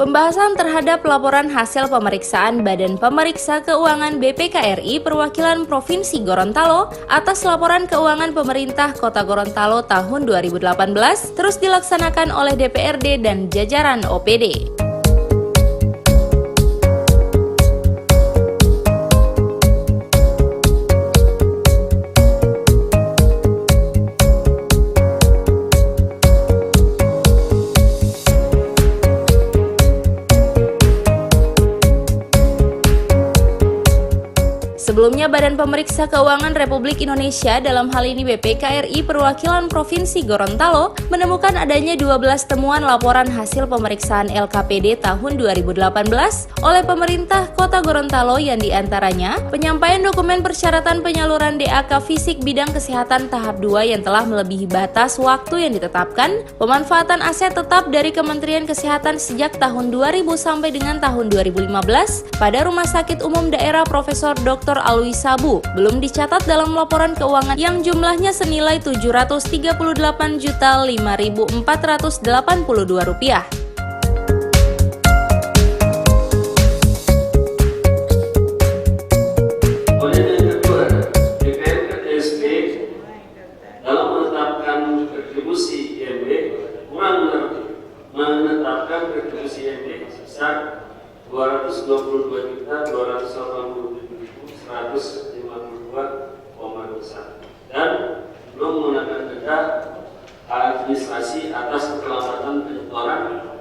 Pembahasan terhadap laporan hasil pemeriksaan Badan Pemeriksa Keuangan BPKRI Perwakilan Provinsi Gorontalo atas laporan keuangan pemerintah Kota Gorontalo tahun 2018 terus dilaksanakan oleh DPRD dan jajaran OPD. Sebelumnya, Badan Pemeriksa Keuangan Republik Indonesia dalam hal ini BPKRI Perwakilan Provinsi Gorontalo menemukan adanya 12 temuan laporan hasil pemeriksaan LKPD tahun 2018 oleh pemerintah Kota Gorontalo yang diantaranya penyampaian dokumen persyaratan penyaluran DAK fisik bidang kesehatan tahap 2 yang telah melebihi batas waktu yang ditetapkan, pemanfaatan aset tetap dari Kementerian Kesehatan sejak tahun 2000 sampai dengan tahun 2015 pada Rumah Sakit Umum Daerah Profesor Dr. Alwi Sabu belum dicatat dalam laporan keuangan yang jumlahnya senilai Rp738.5.482. Menetapkan retribusi IMB sebesar Rp227.287.152,21 dan belum menggunakan denda administrasi atas keterlambatan penyetoran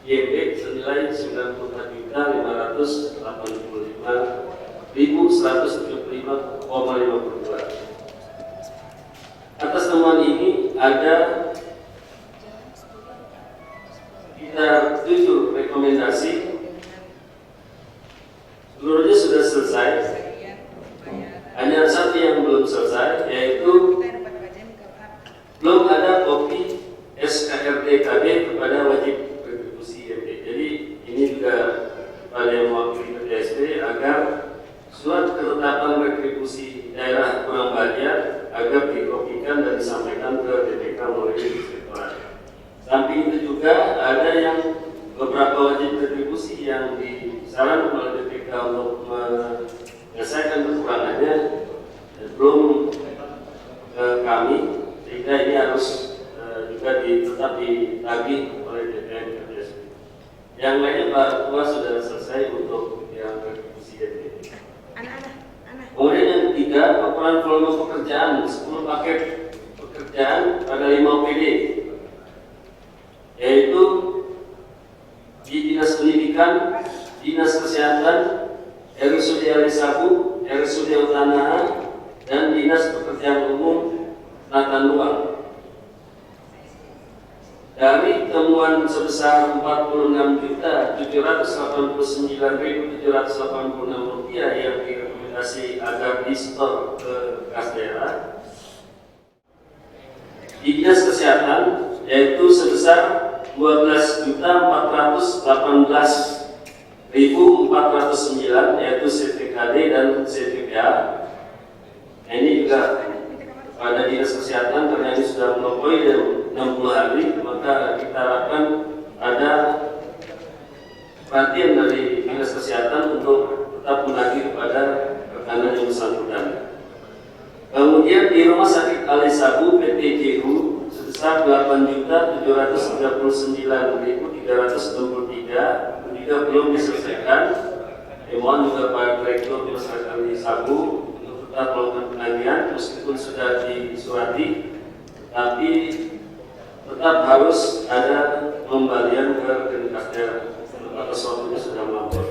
IMB senilai Rp984.585.175,52. Atas temuan ini ada 7 rekomendasi. Seluruhnya sudah selesai. Hanya satu yang belum selesai, yaitu belum ada kopi SKRD-KB kepada wajib retribusi IMB. Jadi ini juga pada yang mewakili PTSP agar surat ketetapan retribusi daerah kurang bayar agar dikopikan dan disampaikan ke DPK melalui inspektorat. Samping itu juga ada yang beberapa wajib retribusi yang disarankan oleh DPK untuk menyelesaikan kekurangannya belum ke kami, sehingga ini harus juga tetap ditagih oleh DPR. Yang lainnya Pak Ketua sudah selesai untuk yang retribusi DPR. Kemudian yang ketiga, laporan volume pekerjaan 10 paket pekerjaan pada 5 OPD, yaitu di Dinas Pendidikan, Dinas Kesehatan, RSUD Alwi Sabu, RSUD Utanaha, dan Dinas Pekerjaan Umum Natan Ruang. Dari temuan sebesar Rp46.789.786 yang direkomendasi agar disetor ke kas daerah, di Dinas Kesehatan yaitu sebesar Rp12.418.409 yaitu CPKD dan CPPA. Ini juga pada Dinas Kesehatan karena ini sudah melampaui 60 hari, maka kita harapkan ada perhatian dari Dinas Kesehatan untuk tetap menagih kepada rekanan yang bersangkutan. Kemudian di Rumah Sakit Alwi Sabu PTJU sebesar Rp8.079.363 juga belum diselesaikan. Mohon juga Pak Direktur Rumah Sakit Alwi Sabu untuk tetap melakukan penagihan meskipun sudah disurati, tapi tetap harus ada pembalian ke kas daerah atas waktunya sudah melampau.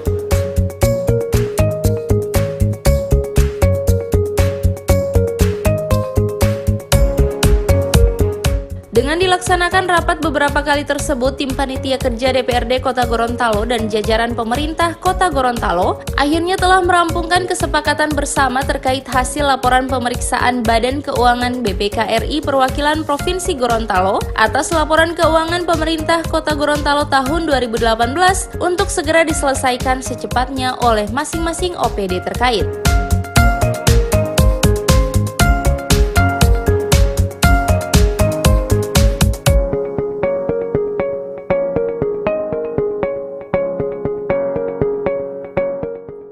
Dengan dilaksanakan rapat beberapa kali tersebut, tim panitia kerja DPRD Kota Gorontalo dan jajaran pemerintah Kota Gorontalo akhirnya telah merampungkan kesepakatan bersama terkait hasil laporan pemeriksaan Badan Keuangan BPKRI Perwakilan Provinsi Gorontalo atas laporan keuangan pemerintah Kota Gorontalo tahun 2018 untuk segera diselesaikan secepatnya oleh masing-masing OPD terkait.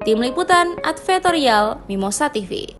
Tim Liputan Advertorial Mimosa TV.